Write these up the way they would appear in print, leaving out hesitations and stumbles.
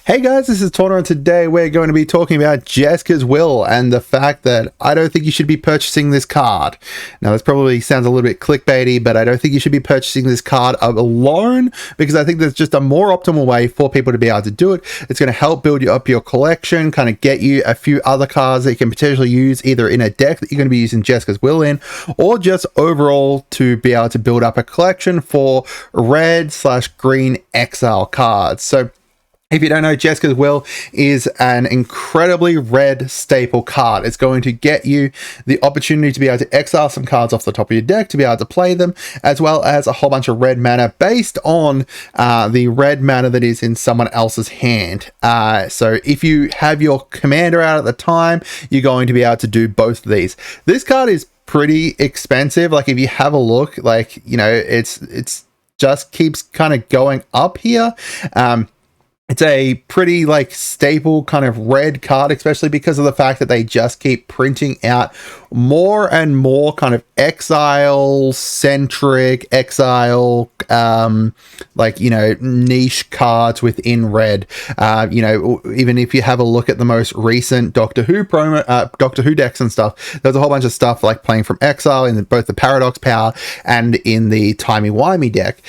Hey guys, this is Torner, and today we're going to be talking about Jeskas Will and the fact that I don't think you should be purchasing this card. Now, this probably sounds a little bit clickbaity, but I don't think you should be purchasing this card alone because I think there's just a more optimal way for people to be able to do it. It's going to help build you up your collection, kind of get you a few other cards that you can potentially use either in a deck that you're going to be using Jeskas Will in, or just overall to be able to build up a collection for red/green exile cards. So, if you don't know, Jeskas Will is an incredibly red staple card. It's going to get you the opportunity to be able to exile some cards off the top of your deck to be able to play them, as well as a whole bunch of red mana based on the red mana that is in someone else's hand. So if you have your commander out at the time, you're going to be able to do both of these. This card is pretty expensive. Like, if you have a look, like, you know, it's just keeps kind of going up here. It's a pretty like staple kind of red card, especially because of the fact that they just keep printing out more and more kind of exile centric like, you know, niche cards within red. You know, even if you have a look at the most recent Doctor Who decks and stuff, there's a whole bunch of stuff like playing from exile in both the Paradox Power and in the Timey-Wimey deck.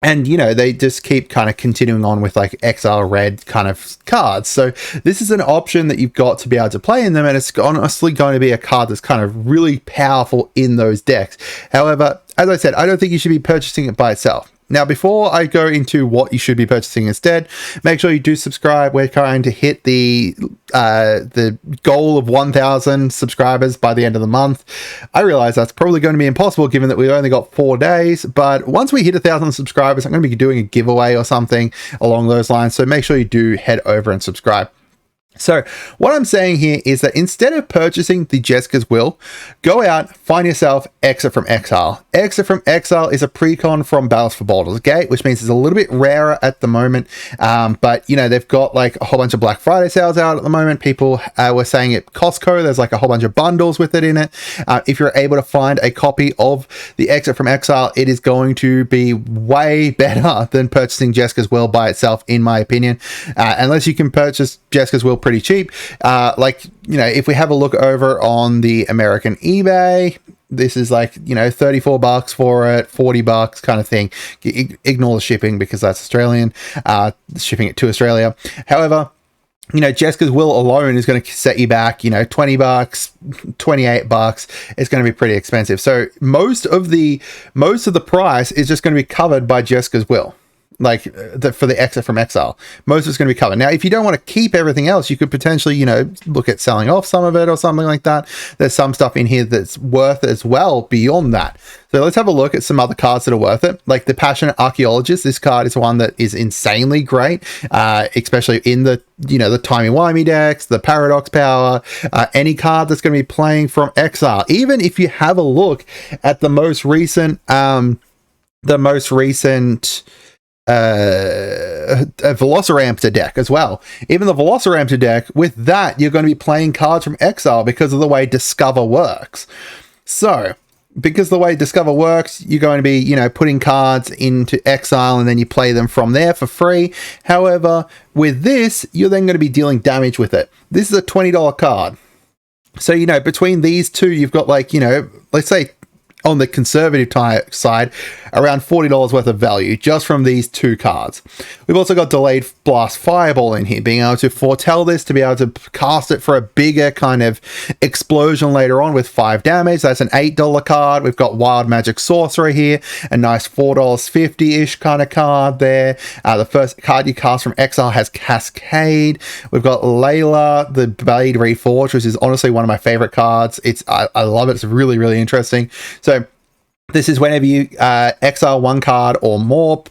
And, you know, they just keep kind of continuing on with like exile red kind of cards. So this is an option that you've got to be able to play in them. And it's honestly going to be a card that's kind of really powerful in those decks. However, as I said, I don't think you should be purchasing it by itself. Now, before I go into what you should be purchasing instead, make sure you do subscribe. We're trying to hit the goal of 1,000 subscribers by the end of the month. I realize that's probably going to be impossible given that we've only got 4 days, but once we hit 1,000 subscribers, I'm going to be doing a giveaway or something along those lines. So make sure you do head over and subscribe. So what I'm saying here is that instead of purchasing the Jeskas Will, go out, find yourself Exit from Exile. Exit from Exile is a precon from Battles for Baldur's Gate, which means it's a little bit rarer at the moment. But, you know, they've got like a whole bunch of Black Friday sales out at the moment. People were saying at Costco, there's like a whole bunch of bundles with it in it. If you're able to find a copy of the Exit from Exile, it is going to be way better than purchasing Jeskas Will by itself, in my opinion. Unless you can purchase Jeskas Will pretty cheap. Like, you know, if we have a look over on the American eBay, this is like, you know, $34 for it, $40 kind of thing. Ignore the shipping because that's Australian, shipping it to Australia. However, you know, Jeskas Will alone is going to set you back, you know, $20, $28. It's going to be pretty expensive. So most of the price is just going to be covered by Jeskas Will. Like for the Exit from Exile, most of it's going to be covered. Now, if you don't want to keep everything else, you could potentially, you know, look at selling off some of it or something like that. There's some stuff in here that's worth it as well beyond that. So let's have a look at some other cards that are worth it. Like the Passionate Archaeologist. This card is one that is insanely great, especially in the, you know, the Timey-Wimey decks, the Paradox Power, any card that's going to be playing from exile. Even if you have a look at the most recent Velociraptor deck as well. Even the Velociraptor deck, with that, you're going to be playing cards from exile because of the way Discover works. So, because the way Discover works, you're going to be, you know, putting cards into exile and then you play them from there for free. However, with this, you're then going to be dealing damage with it. This is a $20 card. So, you know, between these two, you've got like, you know, let's say on the conservative side, around $40 worth of value just from these two cards. We've also got Delayed Blast Fireball in here, being able to foretell this, to be able to cast it for a bigger kind of explosion later on with 5 damage. That's an $8 card. We've got Wild Magic Sorcerer here, a nice $4.50-ish kind of card there. The first card you cast from exile has Cascade. We've got Layla, the Blade Reforged, which is honestly one of my favorite cards. I love it. It's really, really interesting. So this is whenever you exile one card or more,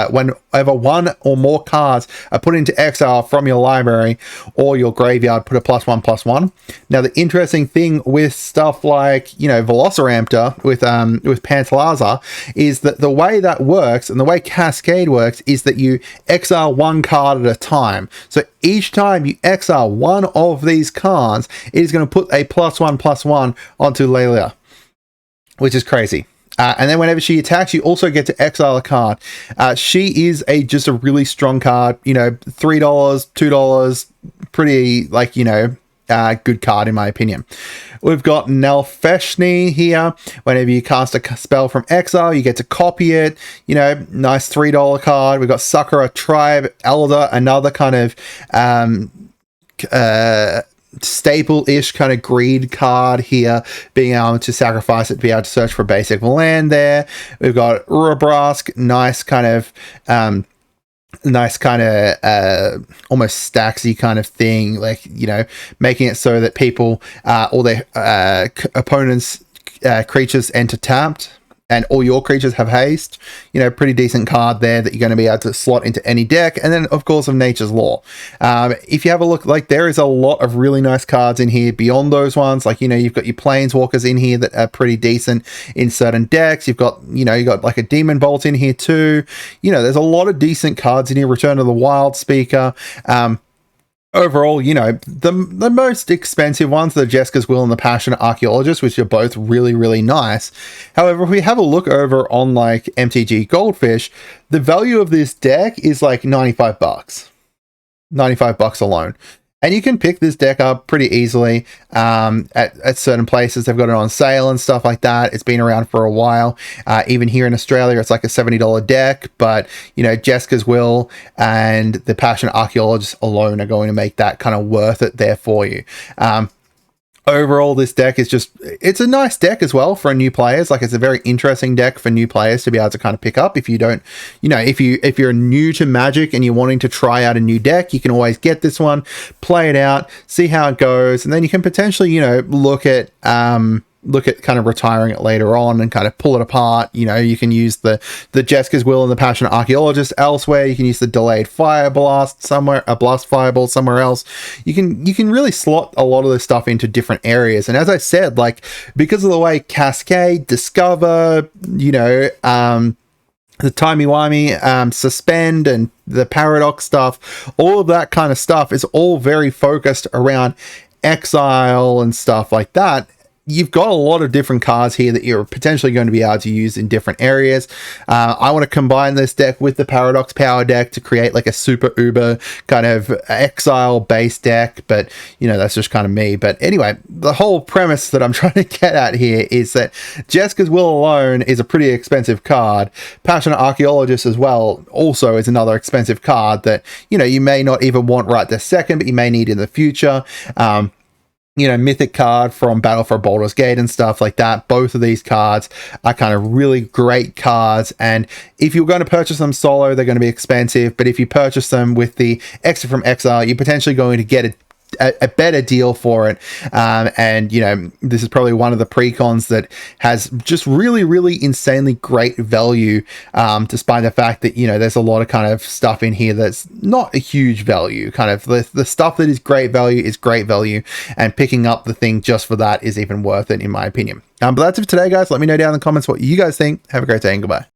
whenever one or more cards are put into exile from your library or your graveyard, put a +1/+1. Now, the interesting thing with stuff like, you know, Velociraptor with Pantalaza is that the way that works and the way Cascade works is that you exile one card at a time. So each time you exile one of these cards, it is going to put a +1/+1 onto Layla, which is crazy. And then whenever she attacks, you also get to exile a card. She is just a really strong card, you know, $3, $2, pretty, like, you know, good card in my opinion. We've got Nelfeshni here. Whenever you cast a spell from exile, you get to copy it. You know, nice $3 card. We've got Sakura Tribe Elder, another kind of staple-ish kind of greed card here, being able to sacrifice it to be able to search for basic land there. We've got Urabrask, nice kind of almost stacksy kind of thing, like, you know, making it so that people all their opponents creatures enter tapped and all your creatures have haste. You know, pretty decent card there that you're going to be able to slot into any deck. And then, of course, of Nature's Law. If you have a look, like, there is a lot of really nice cards in here beyond those ones. Like, you know, you've got your Planeswalkers in here that are pretty decent in certain decks. You've got, you know, you got like a Demon Bolt in here too. You know, there's a lot of decent cards in here. Return of the Wild Speaker. Overall, you know, the most expensive ones are the Jeskas Will and the Passionate Archaeologist, which are both really, really nice. However, if we have a look over on like MTG Goldfish, the value of this deck is like $95. $95 alone. And you can pick this deck up pretty easily at certain places. They've got it on sale and stuff like that. It's been around for a while. Even here in Australia, it's like a $70 deck. But, you know, Jeskas Will and the Passionate Archaeologist alone are going to make that kind of worth it there for you. Overall, this deck is just, it's a nice deck as well for new players. Like, it's a very interesting deck for new players to be able to kind of pick up. If you don't, you know, if you're new to Magic and you're wanting to try out a new deck, you can always get this one, play it out, see how it goes, and then you can potentially, you know, look at kind of retiring it later on and kind of pull it apart. You know, you can use the Jeskas Will and the Passionate Archaeologist elsewhere. You can use the Delayed Fire Blast somewhere, a Blast Fireball somewhere else. You can really slot a lot of this stuff into different areas. And as I said, like, because of the way Cascade, Discover, you know, the timey-wimey, Suspend, and the Paradox stuff, all of that kind of stuff is all very focused around exile and stuff like that. You've got a lot of different cards here that you're potentially going to be able to use in different areas. I want to combine this deck with the Paradox Power deck to create like a super uber kind of exile based deck, but you know, that's just kind of me. But anyway, the whole premise that I'm trying to get at here is that Jeskas Will alone is a pretty expensive card. Passionate Archaeologist as well also is another expensive card that, you know, you may not even want right this second, but you may need in the future. You know, Mythic card from Battle for Baldur's Gate and stuff like that. Both of these cards are kind of really great cards. And if you're going to purchase them solo, they're going to be expensive. But if you purchase them with the Extra from Exile, you're potentially going to get a better deal for it. And, you know, this is probably one of the precons that has just really, really insanely great value, despite the fact that, you know, there's a lot of kind of stuff in here that's not a huge value. Kind of the stuff that is great value, and picking up the thing just for that is even worth it, in my opinion. But that's it for today, guys. Let me know down in the comments what you guys think. Have a great day and goodbye.